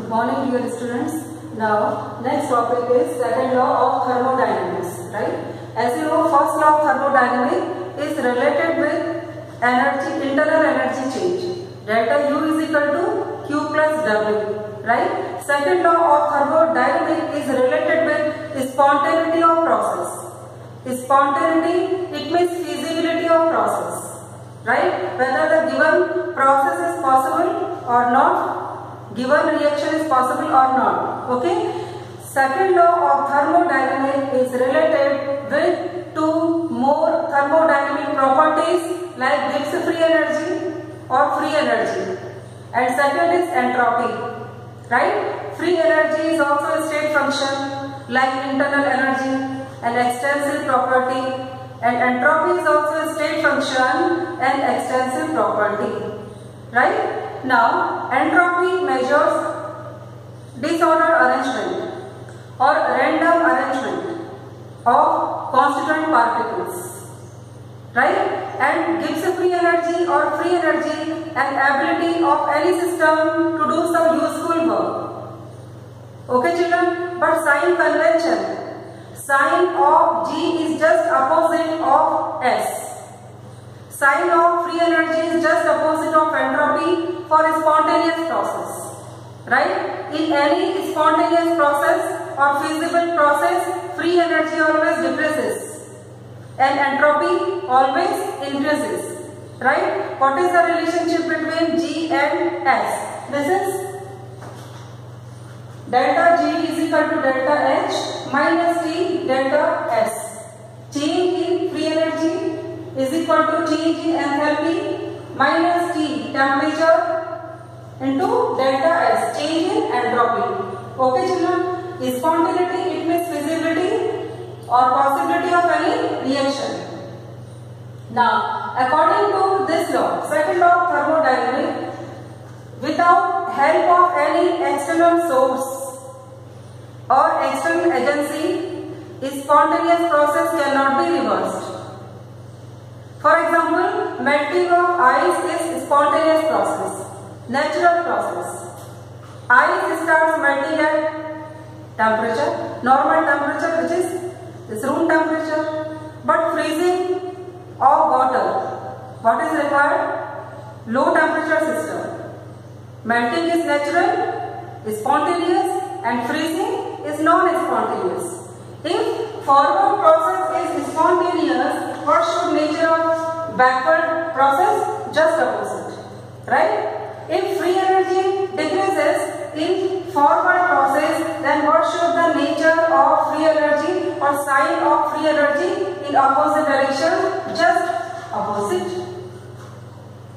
Good morning, dear students. Now, next topic is second law of thermodynamics, right? As you know, first law of thermodynamics is related with energy, internal energy change. Delta U is equal to Q plus W, right? Second law of thermodynamics is related with spontaneity of process. Spontaneity, it means feasibility of process, right? Whether the given process is possible or not. Given reaction is possible or not. Okay. Second law of thermodynamics is related with two more thermodynamic properties like Gibbs free energy or free energy. And second is entropy. Right? Free energy is also a state function like internal energy and extensive property. And entropy is also a state function and extensive property. Right? Now, entropy measures disordered arrangement or random arrangement of constituent particles, right? And Gibbs free energy or free energy an ability of any system to do some useful work. Okay, children? But sign convention, sign of G is just opposite of S. Sign of free energy is just opposite of entropy for a spontaneous process, right? In any spontaneous process or feasible process, free energy always decreases and entropy always increases, right? What is the relationship between G and S? This is delta G is equal to delta H minus T delta S. Change in free energy is equal to change in enthalpy minus T temperature into delta S, change in entropy. Okay, children? Spontaneity, it means feasibility or possibility of any reaction. Now, according to this law, second law of thermodynamics, without help of any external source or external agency, spontaneous process cannot be reversed. For example, melting of ice is spontaneous process, natural process. Ice starts melting at temperature, normal temperature, which is this room temperature. But freezing of water, what is required? Low temperature system. Melting is natural, spontaneous, and freezing is non-spontaneous. If forward process is spontaneous, what should nature of backward process? Just opposite, right? If free energy decreases in forward process, then what should the nature of free energy or sign of free energy in opposite direction? Just opposite,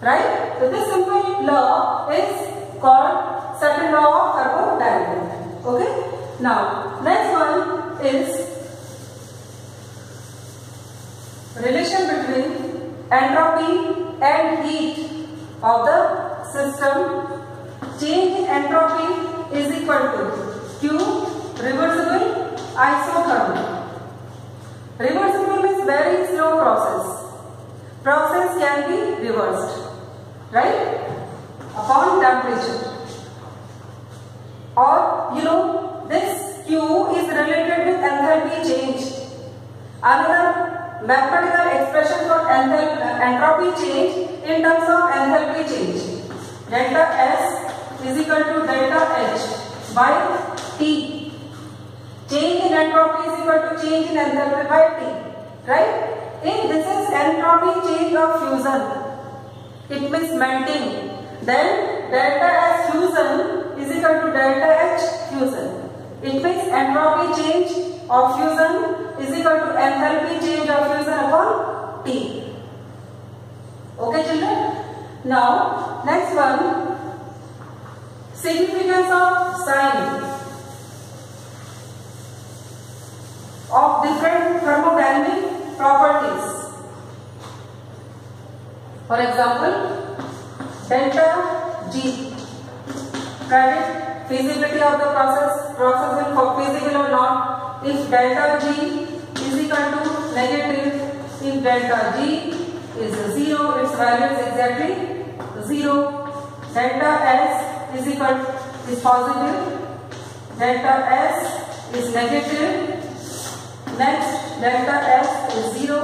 right? So this simple law is called second law of thermodynamics. Okay. Now next one is relation between entropy and heat of the system. Change in entropy is equal to Q reversible isothermal. Reversible means very slow process. Process can be reversed, right? Upon temperature. Or you know, this Q is related with enthalpy change. Another mathematical expression for entropy change in terms of enthalpy change. Delta S is equal to delta H by T. Change in entropy is equal to change in enthalpy by T. Right? If this is entropy change of fusion, it means melting. Then delta S fusion is equal to delta H fusion. It means entropy change of fusion is equal to enthalpy change of fusion upon T. Okay, children? Now, next one, significance of sign of different thermodynamic properties. For example, delta G, predict feasibility of the process will be feasible or not. If delta G is equal to negative, if delta G is 0, its value is exactly 0. Delta S is equal is positive, delta S is negative, next delta S is 0.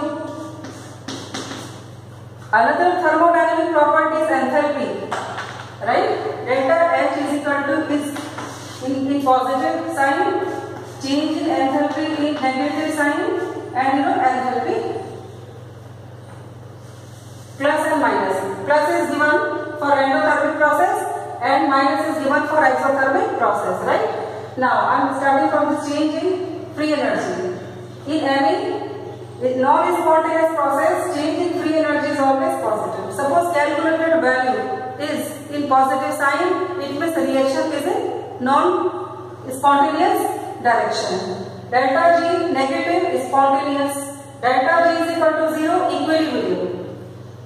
Another thermodynamic property is enthalpy, right? Delta H is equal to is in positive sign, change in enthalpy in negative sign, and enthalpy plus and minus. Plus is given for endothermic process and minus is given for isothermic process, right? Now I am starting from this change in free energy. In any non-spontaneous process, change in free energy is always positive. Suppose calculated value is in positive sign, it means reaction is in non-spontaneous direction. Delta G negative is spontaneous. Delta G is equal to 0, equilibrium.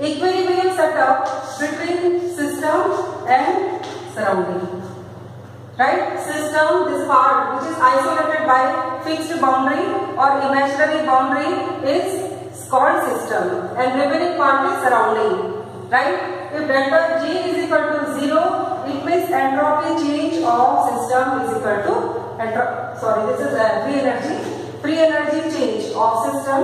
Equilibrium setup between system and surrounding. Right? System, this part which is isolated by fixed boundary or imaginary boundary is called system, and remaining part is surrounding. Right? If delta G is equal to 0, it means entropy change of system is equal to this is free energy. Free energy change of system,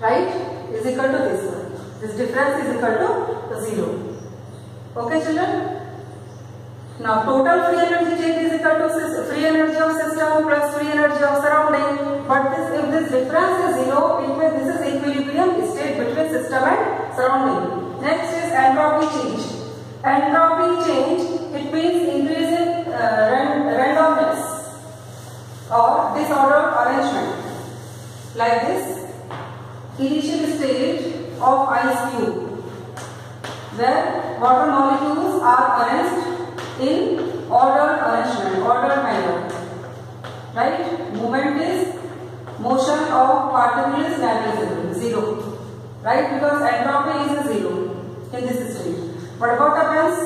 right, is equal to this one. This difference is equal to 0. Okay, children? Now total free energy change is equal to free energy of system plus free energy of surrounding. But if this difference is 0, it means this is equilibrium state between system and surrounding. Next is entropy change. Entropy change, it means increase in randomness or disordered arrangement. Like this, initial state of ice cube, where water molecules are arranged in ordered arrangement, ordered manner. Right? Movement is motion of particle is negligible, 0. Right? Because entropy is 0 in this state. But what happens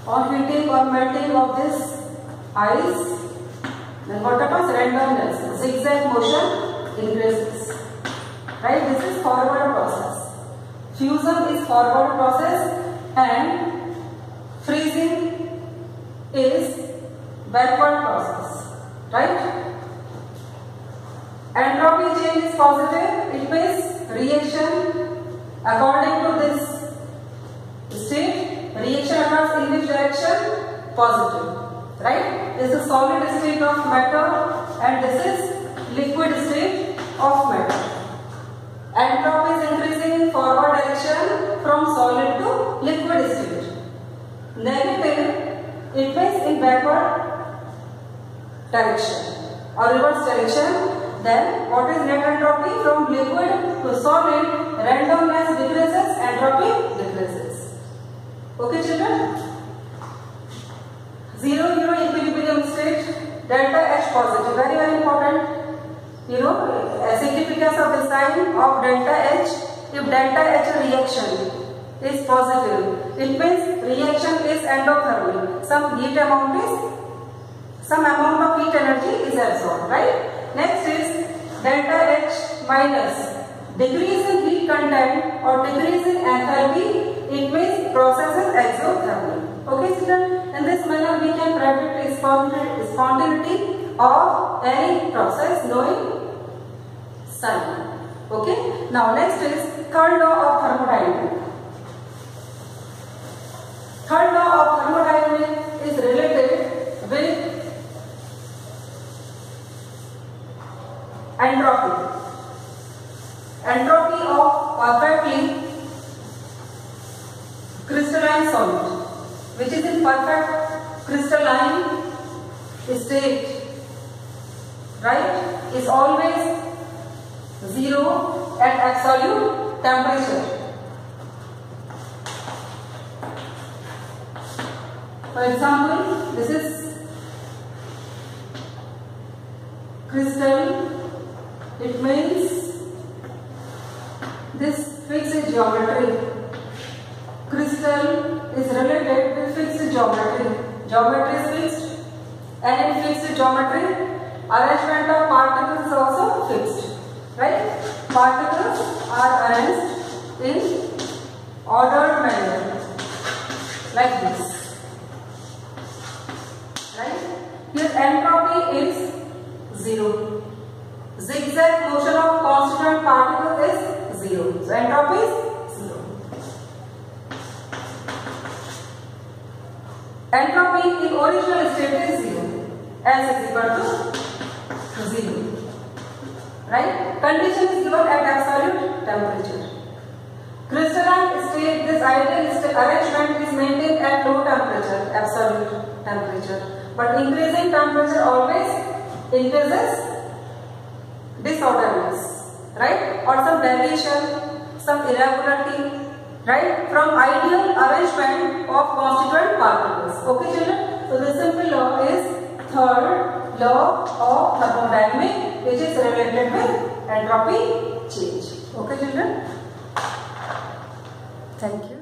on heating or melting of this ice? Then what happens? Randomness, zigzag motion increases. Right? This is forward process. Fusion is forward process and freezing is backward process, right? Entropy change is positive, it means reaction according to this state, reaction occurs in which direction? Positive, right? This is solid state of matter and this is liquid state of matter. Entropy is increasing in forward direction from solid to liquid state. Negative, it means in backward direction or reverse direction. Then what is net entropy? From liquid to solid, randomness decreases, entropy decreases. Okay, children? 0 equilibrium state, delta H positive, very very important. Significance of the sign of delta H. If delta H reaction is positive, it means reaction is endothermic. Some amount of heat energy is absorbed, right? Next is delta H minus, decrease in heat content or decrease in enthalpy. It means process is exothermic. Okay, children? In this manner we can predict spontaneity of any process knowing sign. Okay. Now next is third law of thermodynamics. Third law of thermodynamics is related with entropy. Entropy of perfectly crystalline solid, which is in perfect crystalline state, right, is always 0 at absolute temperature. For example, this is crystal. It means this fixed geometry. Crystal is related with fixed geometry. Geometry is fixed, and in fixed geometry, arrangement of particles is also fixed. Right? Particles are arranged in ordered manner, like this. 0. So entropy is 0. Entropy in original state is 0. S is equal to 0. Right? Condition is given at absolute temperature. Crystalline state, this ideal arrangement is maintained at low temperature, absolute temperature. But increasing temperature always increases disorderness, right? Or some deviation, some irregularity, right? From ideal arrangement of constituent particles. Okay, children? So the simple law is third law of thermodynamics, which is related with entropy change. Okay, children? Thank you.